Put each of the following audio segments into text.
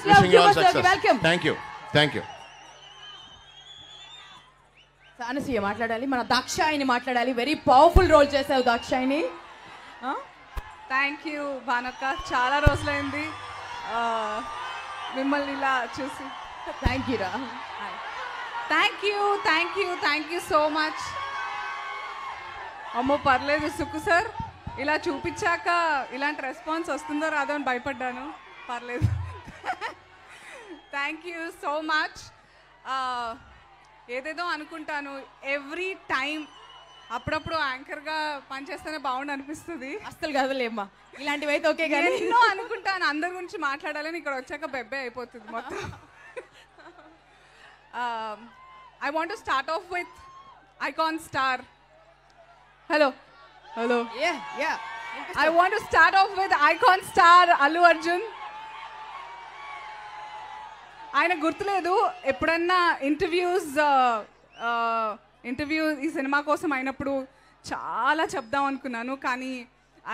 wishing you all success. Welcome. Thank you. Anasuya మాట్లాడాలి, మన దాక్షాయిని మాట్లాడాలి. వెరీ పవర్ఫుల్ రోల్ చేసావు దాక్షాయిని. థ్యాంక్ యూ భానక్క, చాలా రోజులైంది మిమ్మల్ని ఇలా చూసి. థ్యాంక్ యూ రా. Thank you so much. అమ్మో పర్లేదు సుక్కు సార్, ఇలా చూపించాక ఇలాంటి రెస్పాన్స్ వస్తుందో రాదో అని భయపడ్డాను. పర్లేదు. Thank you so much. ఏదేదో అనుకుంటాను ఎవ్రీ టైం, అప్పుడప్పుడు యాంకర్గా పనిచేస్తేనే బాగుండు అనిపిస్తుంది. అస్సలు కదలేమ్మా, ఇలాంటివి అయితే ఓకే కానీ ఎన్నో అనుకుంటాను, అందరి గురించి మాట్లాడాలని. ఇక్కడ వచ్చాక బెబ్బే అయిపోతుంది మొత్తం. I want to start off with icon star. Hello. Yeah. I want to start off with icon star Allu Arjun. ఆయన గుర్తులేదు, ఎప్పుడన్నా ఇంటర్వ్యూ ఈ సినిమా కోసం అయినప్పుడు చాలా చెప్దాం అనుకున్నాను, కానీ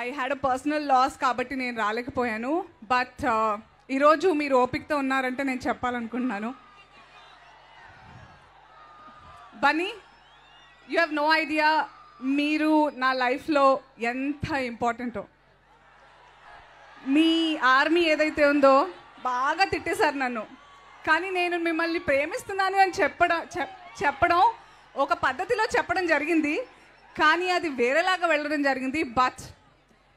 I had a personal loss కాబట్టి నేను రాలేకపోయాను. బట్ ఈరోజు మీరు ఓపికతో ఉన్నారంటే నేను చెప్పాలనుకుంటున్నాను. Bunny, you have no idea మీరు నా లైఫ్లో ఎంత ఇంపార్టెంటో. మీ ఆర్మీ ఏదైతే ఉందో బాగా తిట్టేశారు నన్ను, కానీ నేను మిమ్మల్ని ప్రేమిస్తున్నాను అని చెప్పడం ఒక పద్ధతిలో చెప్పడం జరిగింది, కానీ అది వేరేలాగా వెళ్ళడం జరిగింది. But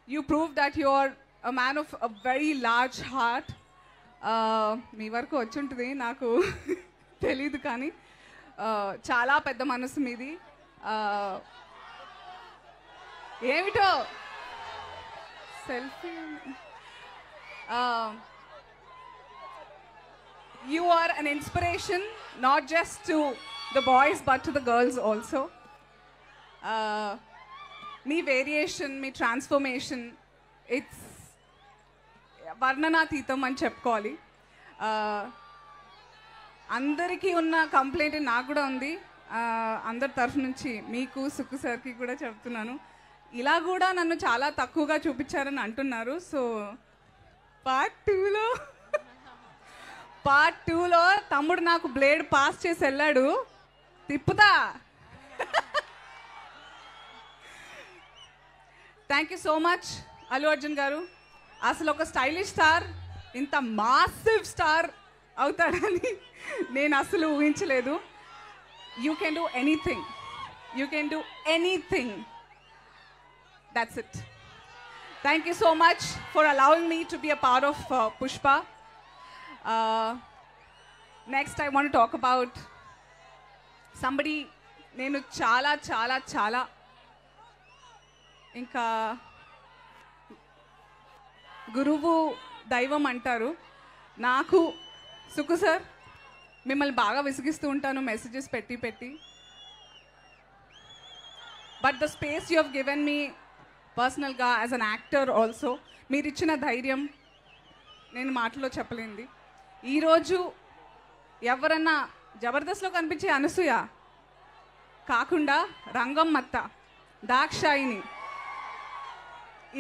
you prove that you are a man of a very large heart. మీ వరకు వచ్చి ఉంటుంది, నాకు తెలీదు, కానీ చాలా పెద్ద మనసు మీది. ఏమిటో selfie. You are an inspiration, not just to the boys, but to the girls also. Me variation, me transformation, it's varnanatheetam ani cheppukovali. Andariki unna complaint naaku kuda undi. Andar tarafu nunchi meeku Sukku sir ki kuda cheptunnanu. Ila kuda nannu chaala takkuva chupincharani antunnaru. So part 2లో తమ్ముడు నాకు blade pass చేసి వెళ్ళాడు, తిప్పుతా. Thank you so much Allu Arjun garu. అసలు ఒక stylish star ఇంత massive star అవుతాడని నేను అసలు ఊహించలేదు. You can do anything. That's it. Thank you so much for allowing me to be a part of Pushpa. Next I want to talk about somebody నేను చాలా చాలా చాలా ఇంకా గురువు దైవం అంటారు. నాకు సుక్కు సార్, మిమ్మల్ని బాగా విసిగిస్తూ ఉంటాను మెసేజెస్ పెట్టి, but the space you have given me పర్సనల్గా యాజ్ అన్ యాక్టర్ ఆల్సో, మీరు ఇచ్చిన ధైర్యం నేను మాటలో చెప్పలేంది. ఈరోజు ఎవరన్నా జబర్దస్త్లో కనిపించే అనసూయ కాకుండా రంగమ్మత్త, దాక్షాయిని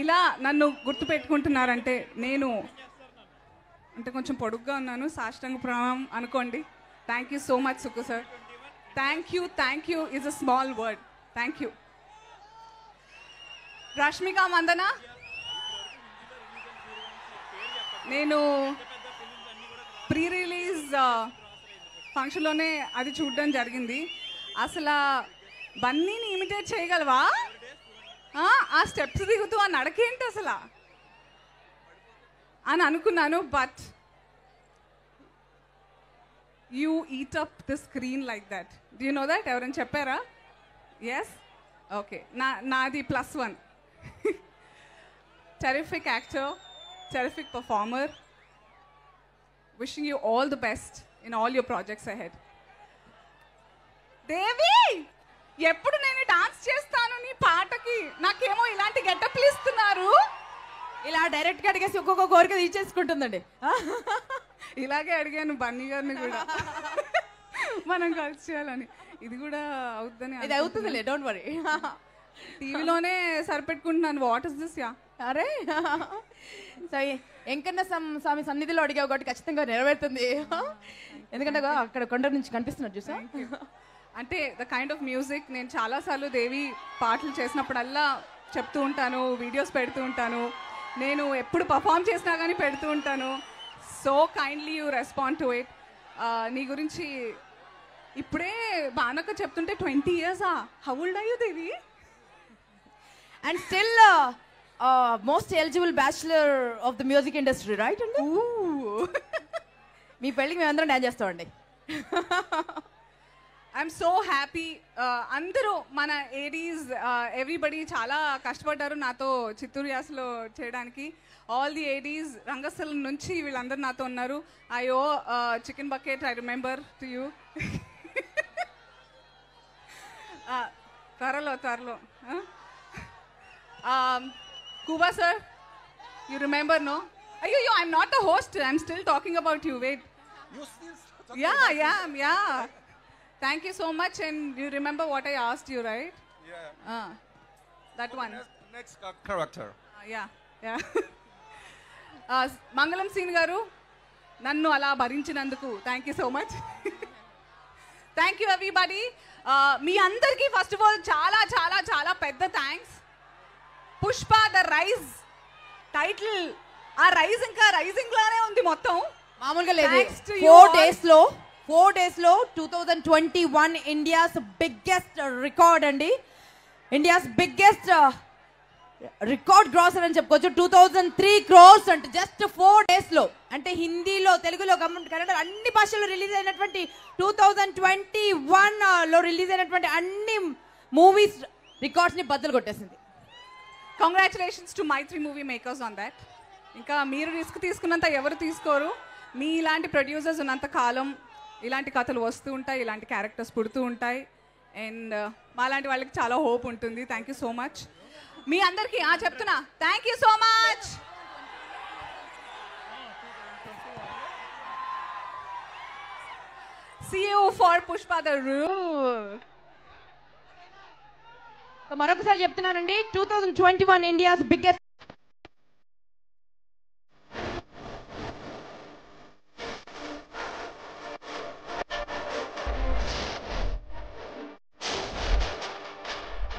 ఇలా నన్ను గుర్తుపెట్టుకుంటున్నారంటే, నేను అంటే కొంచెం పొడుగ్గా ఉన్నాను, సాష్టాంగ ప్రణామం అనుకోండి. Thank you so much Sukku sir. Thank you is a small word. Thank you. Rashmika Mandanna, నేను ప్రీ రిలీజ్ ఫంక్షన్లోనే అది చూడడం జరిగింది. అసలు బన్నీని ఇమిటేట్ చేయగలవా? ఆ స్టెప్స్ దిగుతూ ఆ నడకేంటి అసలు అని అనుకున్నాను. But you eat up the screen like that. Do you know that? ఎవరైనా చెప్పారా? Yes, okay. నాది +1. Terrific actor, terrific performer. Wishing you all the best in all your projects ahead. దేవి, ఎప్పుడు నేను డాన్స్ చేస్తాను నీ పాటకి, నాకేమో ఇలాంటి గెటప్లు ఇస్తున్నారు. ఇలా డైరెక్ట్గా అడిగేసి ఒక్కొక్క కోరిక తీసేసుకుంటుందండి. ఇలాగే అడిగాను బన్నీ గారిని కూడా మనం కలిసి చేయాలని. ఇది కూడా అవుతుందని. ఇది అవుతుందిలే, డోంట్ వరీ. టీవీలోనే సరిపెట్టుకుంటున్నాను. What is this? యా, అరే సో ఎంకన్న స్వామి సన్నిధిలో అడిగావు కాబట్టి ఖచ్చితంగా నెరవేరుతుంది. ఎందుకంటే అక్కడ కొండ నుంచి కనిపిస్తున్నారు చూసా. అంటే ద కైండ్ ఆఫ్ మ్యూజిక్ నేను చాలాసార్లు దేవి పాటలు చేసినప్పుడల్లా చెప్తూ ఉంటాను, వీడియోస్ పెడుతూ ఉంటాను, నేను ఎప్పుడు పర్ఫామ్ చేసినా కానీ పెడుతూ ఉంటాను. So kindly you respond to it. నీ గురించి ఇప్పుడే బానక్క చెప్తుంటే 20 years how old are you Devi? And still most eligible bachelor of the music industry right అండి. మీ పెళ్ళికి మేమందరం డాన్స్ చేస్తామండి. I'm so happy. అందరూ మన ఏడీస్ ఎవ్రీబడి చాలా కష్టపడ్డారు నాతో చిత్తూరు యాసలో చేయడానికి. ఆల్ ది ఏడీస్ రంగస్థలం నుంచి వీళ్ళందరూ నాతో ఉన్నారు. అయ్యో chicken bucket I remember to you. త్వరలో Kuba sir, you remember, no? Ayyo, I'm not the host. I'm still talking about you. Wait. You still talking Yeah. Thank you so much. And you remember what I asked you, right? Yeah. That one. Next character. Yeah. Mangalam Singh garu, nannu ala bharinchiనందుకు thank you so much. Thank you everybody. మీ అందరికీ first of all చాలా చాలా చాలా పెద్ద thanks. Pushpa the rise title, ఆ rise ఇంకా rising లానే ఉంది మొత్తం, మామూలుగా లేదు. 4 days లో 2021 ఇండియాస్ బిగ్గెస్ట్ రికార్డ్ అండి. ఇండియాస్ బిగ్గెస్ట్ రికార్డ్ గ్రాసర్ అని చెప్పుకోవచ్చు. 2003 crores అంటే జస్ట్ 4 days లో. అంటే హిందీలో, తెలుగులో, కన్నడ అన్ని భాషల్లో రిలీజ్ అయినటువంటి 2021 లో రిలీజ్ అయినటువంటి అన్ని మూవీస్ రికార్డ్స్ ని బద్దలు కొట్టేసింది. Congratulations to Mythri movie makers on that. ఇంకా మీరు రిస్క్ తీసుకున్నంత ఎవరు తీసుకోరు. మీ ఇలాంటి ప్రొడ్యూసర్స్ ఉన్నంత కాలం ఇలాంటి కథలు వస్తూ ఉంటాయి, ఇలాంటి క్యారెక్టర్స్ పుడుతూ ఉంటాయి. అండ్ మాలాంటి వాళ్ళకి చాలా హోప్ ఉంటుంది. Thank you so much. మీ అందరికీ చెప్తున్నా thank you so much. See you for Pushpa the Rule. మరొకసారి చెప్తున్నానండి, 2021 ఇండియాస్ బిగ్గెస్ట్